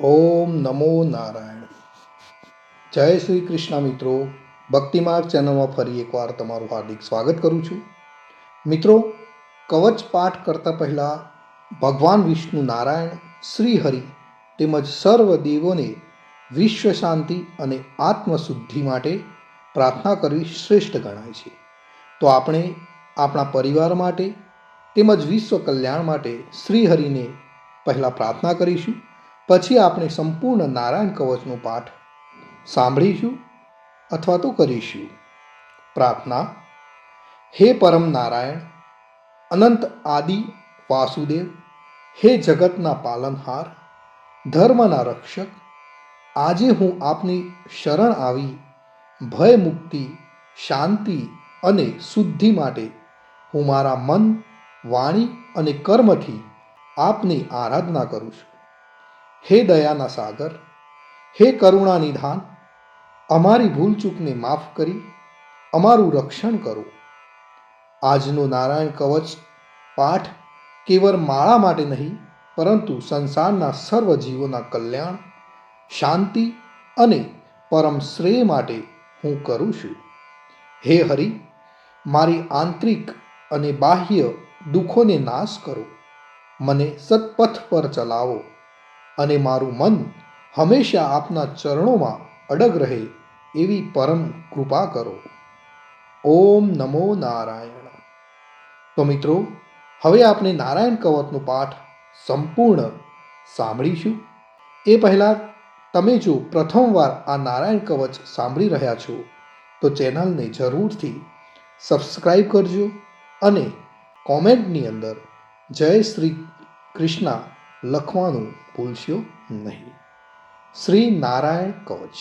ઓમ નમો નારાયણ. જય શ્રી કૃષ્ણ મિત્રો. ભક્તિમાર્ગ ચેનલમાં ફરી એકવાર તમારું હાર્દિક સ્વાગત કરું છું. મિત્રો, કવચ પાઠ કરતાં પહેલાં ભગવાન વિષ્ણુ નારાયણ, શ્રી હરિ તેમજ સર્વ દેવોને વિશ્વ શાંતિ અને આત્મશુદ્ધિ માટે પ્રાર્થના કરવી શ્રેષ્ઠ ગણાય છે. તો આપણે આપણા પરિવાર માટે તેમજ વિશ્વ કલ્યાણ માટે શ્રી હરિને પહેલાં પ્રાર્થના કરીશું. પછી આપણે સંપૂર્ણ નારાયણ કવચનો પાઠ સાંભળીશું અથવા તો કરીશું. પ્રાર્થના. હે પરમ નારાયણ, અનંત આદિ વાસુદેવ, હે જગતના પાલનહાર, ધર્મના રક્ષક, આજે હું આપની શરણ આવી ભય મુક્તિ, શાંતિ અને શુદ્ધિ માટે હું મારા મન, વાણી અને કર્મથી આપની આરાધના કરું છું. હે દયાના સાગર, હે કરુણા નિધાન, અમારી ભૂલચૂકને માફ કરી અમારું રક્ષણ કરો. આજનો નારાયણ કવચ પાઠ કેવળ માળા માટે નહીં, પરંતુ સંસારના સર્વ જીવોના કલ્યાણ, શાંતિ અને પરમ શ્રેય માટે હું કરું છું. હે હરિ, મારી આંતરિક અને બાહ્ય દુઃખોને નાશ કરો, મને સત્પથ પર ચલાવો અને મારું મન હંમેશા આપના ચરણોમાં અડગ રહે એવી પરમ કૃપા કરો. ઓમ નમો નારાયણ. તો મિત્રો, હવે આપણે નારાયણ કવચનો પાઠ સંપૂર્ણ સાંભળીશું. એ પહેલાં તમે જો પ્રથમવાર આ નારાયણ કવચ સાંભળી રહ્યા છો તો ચેનલને જરૂરથી સબસ્ક્રાઈબ કરજો અને કોમેન્ટની અંદર જય શ્રી કૃષ્ણ લખવાનું ભૂલશો નહીં. શ્રી નારાયણ કવચ.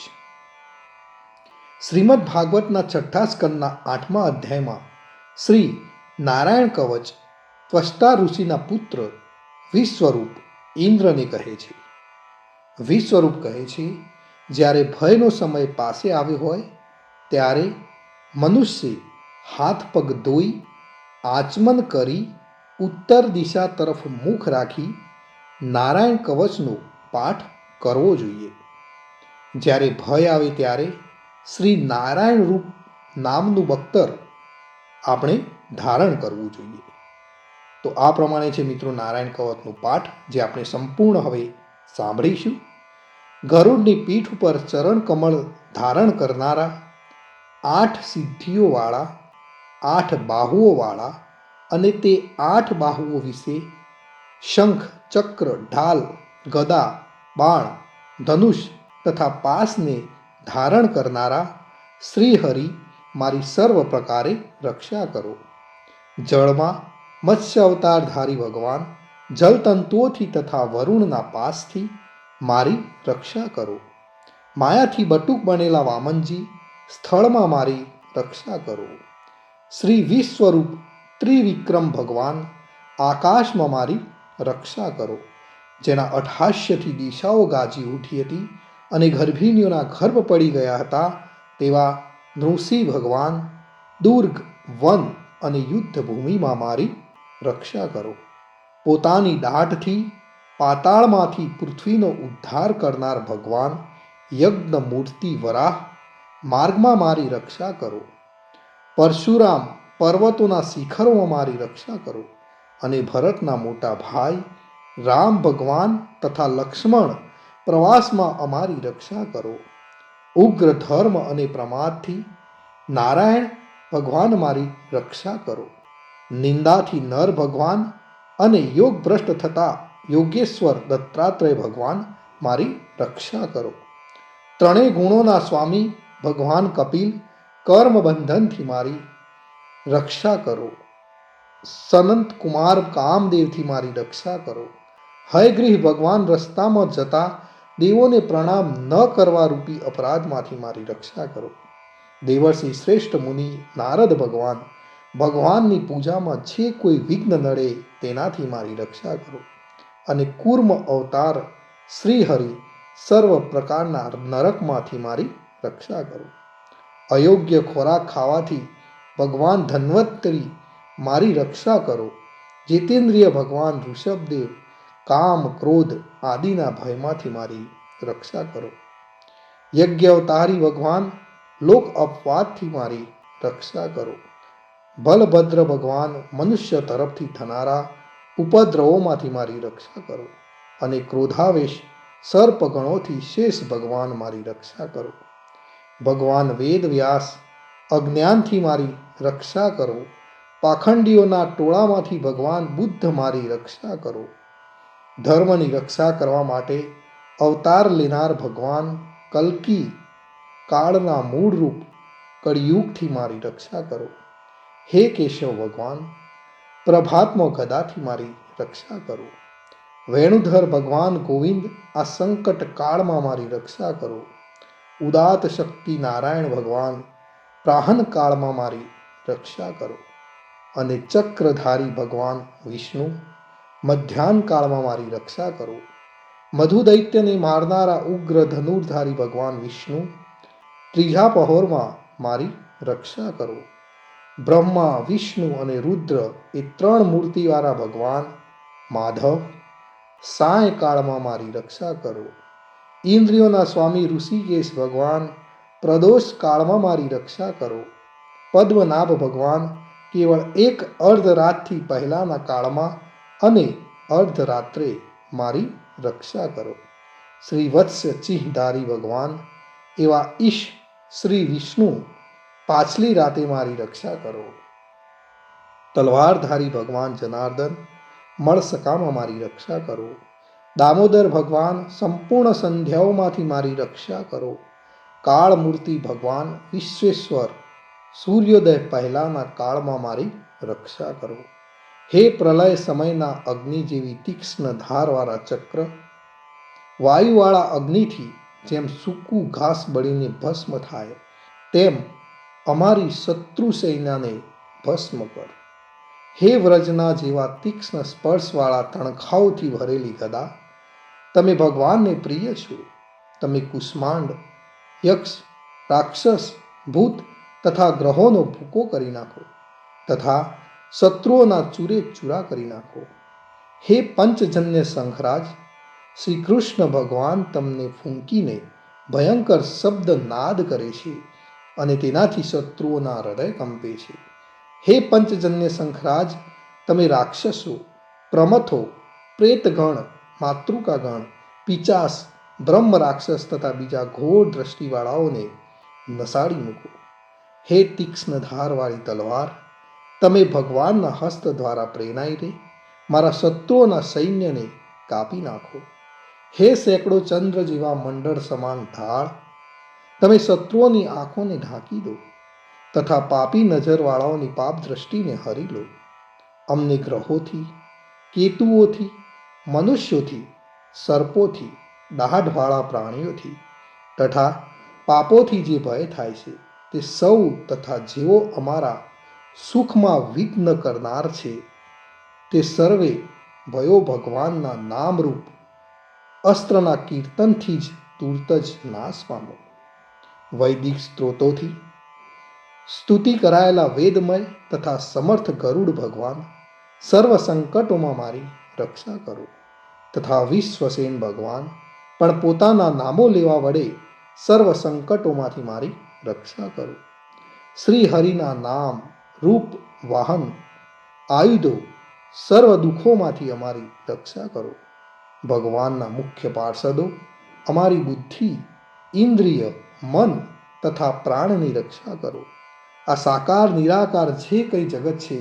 શ્રીમદ ભાગવતના છઠ્ઠા સ્કંદના 8મા અધ્યાયમાં શ્રી નારાયણ કવચ ત્વષ્ટા ઋષિના પુત્ર વિશ્વરૂપ ઇન્દ્રને કહે છે. વિશ્વરૂપ કહે છે, જ્યારે ભયનો સમય પાસે આવ્યો હોય ત્યારે મનુષ્ય હાથ પગ ધોઈ આચમન કરી ઉત્તર દિશા તરફ મુખ રાખી નારાયણ કવચનો પાઠ કરવો જોઈએ. જ્યારે ભય આવે ત્યારે શ્રી નારાયણ રૂપ નામનું બખ્તર આપણે ધારણ કરવું જોઈએ. તો આ પ્રમાણે છે મિત્રો નારાયણ કવચનો પાઠ, જે આપણે સંપૂર્ણ હવે સાંભળીશું. ગરુડની પીઠ ઉપર ચરણ કમળ ધારણ કરનારા, 8 સિદ્ધિઓવાળા, 8 બાહુઓવાળા અને તે 8 બાહુઓ વિશે શંખ, ચક્ર, ઢાલ, ગદા, બાણ, ધનુષ તથા પાસને ધારણ કરનારા શ્રી હરિ મારી સર્વ પ્રકારે રક્ષા કરો. જળમાં મત્સ્ય અવતારધારી ભગવાન જલતંતુઓથી તથા વરુણના પાસથી મારી રક્ષા કરો. માયાથી બટુક બનેલા વામનજી સ્થળમાં મારી રક્ષા કરો. શ્રી વિશ્વરૂપ ત્રિવિક્રમ ભગવાન આકાશમાં મારી રક્ષા કરો. જેના અઠહાસ્યથી દિશાઓ ગાજી ઉઠી હતી અને ગર્ભિણીઓના ગર્ભ પડી ગયા હતા, તેવા નૃસિંહ ભગવાન દુર્ગ, વન અને યુદ્ધ ભૂમિમાં મારી રક્ષા કરો. પોતાની દાઢથી પાતાળમાંથી પૃથ્વીનો ઉદ્ધાર કરનાર ભગવાન યજ્ઞ મૂર્તિ વરાહ માર્ગમાં મારી રક્ષા કરો. પરશુરામ પર્વતોના શિખરોમાં મારી રક્ષા કરો અને ભરતના મોટા ભાઈ રામ ભગવાન તથા લક્ષ્મણ પ્રવાસમાં અમારી રક્ષા કરો. ઉગ્ર ધર્મ અને પ્રમાદથી નારાયણ ભગવાન મારી રક્ષા કરો. નિંદાથી નર ભગવાન અને યોગ ભ્રષ્ટ થતા યોગેશ્વર દત્તાત્રેય ભગવાન મારી રક્ષા કરો. ત્રણેય ગુણોના સ્વામી ભગવાન કપિલ કર્મ બંધનથી મારી રક્ષા કરો. સનંત કુમાર કામદેવથી મારી રક્ષા કરો. હયગ્રીહ ભગવાન રસ્તામાં જતા દેવોને પ્રણામ ન કરવા રૂપી અપરાધમાંથી મારી રક્ષા કરો. દેવર્ષિ શ્રેષ્ઠ મુનિ નારદ ભગવાન ભગવાનની પૂજામાં જે કોઈ વિઘ્ન નડે તેનાથી મારી રક્ષા કરો. અને કૂર્મ અવતાર શ્રી હરિ સર્વ પ્રકારના નરકમાંથી મારી રક્ષા કરો. અયોગ્ય ખોરાક ખાવાથી ભગવાન ધન્વંતરી મારી રક્ષા કરો. જીતેન્દ્રિય ભગવાન ઋષભદેવ કામ ક્રોધ આદિના ભયમાંથી મારી રક્ષા કરો. યજ્ઞ અવતારી ભગવાન લોક અપવાદથી મારી રક્ષા કરો. બલભદ્ર ભગવાન મનુષ્ય તરફથી થનારા ઉપદ્રવોમાંથી મારી રક્ષા કરો. અને ક્રોધાવેશ સર્પગણોથી શેષ ભગવાન મારી રક્ષા કરો. ભગવાન વેદ વ્યાસ અજ્ઞાનથી મારી રક્ષા કરો. પાખંડીઓના ટોળામાંથી ભગવાન બુદ્ધ મારી રક્ષા કરો. ધર્મની રક્ષા કરવા માટે અવતાર લેનાર ભગવાન કલ્કી કાળના મૂળરૂપ કળિયુગથી મારી રક્ષા કરો. હે કેશવ ભગવાન પ્રભાત્મ ગદાથી મારી રક્ષા કરો. વેણુધર ભગવાન ગોવિંદ આ સંકટ કાળમાં મારી રક્ષા કરો. ઉદાત શક્તિ નારાયણ ભગવાન પ્રાહન કાળમાં મારી રક્ષા કરો. અને ચક્રધારી ભગવાન વિષ્ણુ મધ્યાહન કાળમાં મારી રક્ષા કરો. મધુ દૈત્યને મારનારા ઉગ્ર ધનુર્ધારી ભગવાન વિષ્ણુ ત્રીજા પહોરમાં મારી રક્ષા કરો. બ્રહ્મા વિષ્ણુ અને રુદ્ર એ ત્રણ મૂર્તિવાળા ભગવાન માધવ સાયકાળમાં મારી રક્ષા કરો. ઇન્દ્રિયોના સ્વામી ઋષિકેશ ભગવાન પ્રદોષ કાળમાં મારી રક્ષા કરો. પદ્મનાભ ભગવાન કેવળ એક અર્ધરાતથી પહેલાના કાળમાં અને અર્ધરાત્રે મારી રક્ષા કરો. શ્રી વત્સ ચિહ્નધારી ભગવાન એવા ઈશ શ્રી વિષ્ણુ પાછલી રાતે મારી રક્ષા કરો. તલવારધારી ભગવાન જનાર્દન મળસકામાં મારી રક્ષા કરો. દામોદર ભગવાન સંપૂર્ણ સંધ્યાઓમાંથી મારી રક્ષા કરો. કાળમૂર્તિ ભગવાન વિશ્વેશ્વર સૂર્યોદય પહેલાના કાળમાં મારી રક્ષા કરો. હે પ્રલય સમયના અગ્નિ જેવી તીક્ષ્ણ ધારવાળા ચક્ર વાયુવાળા અગ્નિથી જેમ સૂકું ઘાસ બળીને ભસ્મ થાય તેમ અમારી શત્રુ સૈન્યને ભસ્મ કર. હે વ્રજના જેવા તીક્ષ્ણ સ્પર્શવાળા તણખાઓથી ભરેલી ગદા તમે ભગવાનને પ્રિય છો. તમે કુષ્માંડ યક્ષ રાક્ષસ ભૂત તથા ગ્રહોનો ભૂકો કરી નાખો તથા શત્રુઓના ચૂરે ચૂરા કરી નાખો. હે પંચજન્ય શંખરાજ શ્રી કૃષ્ણ ભગવાન તમને ફૂંકીને ભયંકર શબ્દ નાદ કરે છે અને તેનાથી શત્રુઓના હૃદય કંપે છે. હે પંચજન્ય શંખરાજ તમે રાક્ષસો પ્રમથો પ્રેતગણ માતૃકાગણ પિચાસ બ્રહ્મ રાક્ષસ તથા બીજા ઘોર દ્રષ્ટિવાળાઓને નસાડી મૂકો. હે તીક્ષ્ણ ધારવાળી તલવાર તમે ભગવાનના હસ્ત દ્વારા પ્રેરાઈને મારા શત્રુઓના સૈન્યને કાપી નાખો. હે સેંકડો ચંદ્ર જેવા મંડળ સમાન ઢાળ તમે શત્રુઓની આંખોને ઢાંકી દો તથા પાપી નજરવાળાઓની પાપ દ્રષ્ટિને હરી લો. અમને ગ્રહોથી કેતુઓથી મનુષ્યોથી સર્પોથી દાઢવાળા પ્રાણીઓથી તથા પાપોથી જે ભય થાય છે તે સૌ તથા જેઓ અમારા સુખમાં વિઘ્ન કરનાર છે તે સર્વે ભયો ભગવાનના નામરૂપ અસ્ત્રના કીર્તનથી જ તુરત જ નાશ પામો. વૈદિક સ્ત્રોતોથી સ્તુતિ કરાયેલા વેદમય તથા સમર્થ ગરુડ ભગવાન સર્વ સંકટોમાં મારી રક્ષા કરો તથા વિશ્વસેન ભગવાન પણ પોતાના નામો લેવા વડે સર્વ સંકટોમાંથી મારી રક્ષા કરો. શ્રી હરિના નામ રૂપ વાહન આયુધો સર્વ દુઃખોમાંથી અમારી રક્ષા કરો. ભગવાનના મુખ્ય પાર્ષદો અમારી બુદ્ધિ ઇન્દ્રિય મન તથા પ્રાણની રક્ષા કરો. આ સાકાર નિરાકાર જે કંઈ જગત છે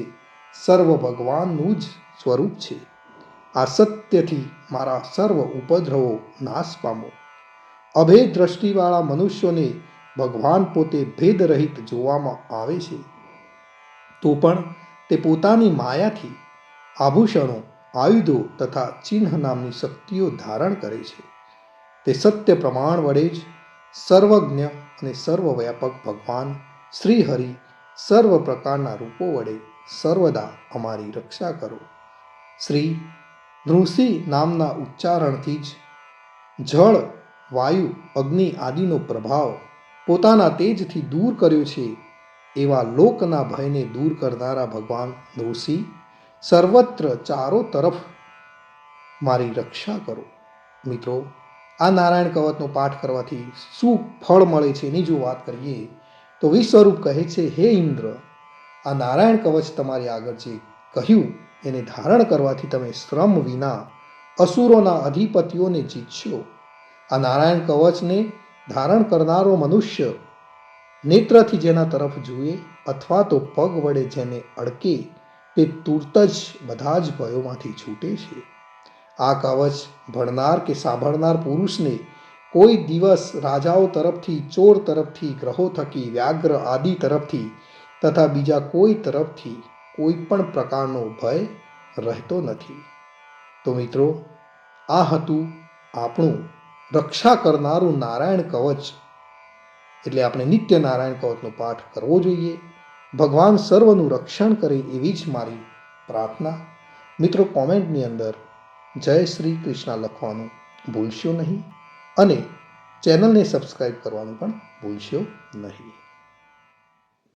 સર્વ ભગવાનનું જ સ્વરૂપ છે. આ સત્યથી મારા સર્વ ઉપદ્રવો નાશ પામો. અભેદ દ્રષ્ટિવાળા મનુષ્યોને ભગવાન પોતે ભેદરહિત જોવામાં આવે છે તો પણ તે પોતાની માયાથી આભૂષણો આયુધો તથા ચિહ્ન નામની શક્તિઓ ધારણ કરે છે. તે સત્ય પ્રમાણ વડે જ સર્વજ્ઞ અને સર્વવ્યાપક ભગવાન શ્રી હરિ સર્વ પ્રકારના રૂપો વડે સર્વદા અમારી રક્ષા કરો. શ્રી નૃસિંહ નામના ઉચ્ચારણથી જ જળ વાયુ અગ્નિ આદિનો પ્રભાવ પોતાના તેજથી દૂર કર્યો છે એવા લોકના ભયને દૂર કરનારા ભગવાન નૃસિંહ સર્વત્ર ચારો તરફ મારી રક્ષા કરો. મિત્રો, આ નારાયણ કવચનો પાઠ કરવાથી શું ફળ મળે છે એની જો વાત કરીએ તો વિશ્વરૂપ કહે છે, હે ઇન્દ્ર, આ નારાયણ કવચ તમારી આગળ જે કહ્યું એને ધારણ કરવાથી તમે શ્રમ વિના અસુરોના અધિપતિઓને જીતશો. આ નારાયણ કવચને ધારણ કરનારો મનુષ્ય નેત્રથી જેના તરફ જુએ અથવા તો પગ વડે જેને અડકે તે તુરત જ બધા જ ભયોમાંથી છૂટે છે. આ કવચ ભણનાર કે સાંભળનાર પુરુષને કોઈ દિવસ રાજાઓ તરફથી, ચોર તરફથી, ગ્રહો થકી, વ્યાઘ્ર આદિ તરફથી તથા બીજા કોઈ તરફથી કોઈ પણ પ્રકારનો ભય રહેતો નથી. તો મિત્રો, આ હતું આપણું રક્ષા કરનારું નારાયણ કવચ. એટલે આપણે નિત્ય નારાયણ કવચનો પાઠ કરવો જોઈએ. ભગવાન સર્વનું રક્ષણ કરે એવી જ મારી પ્રાર્થના. મિત્રો, કોમેન્ટની અંદર જય શ્રી કૃષ્ણ લખવાનું ભૂલશો નહીં અને ચેનલને સબસ્ક્રાઈબ કરવાનું પણ ભૂલશો નહીં.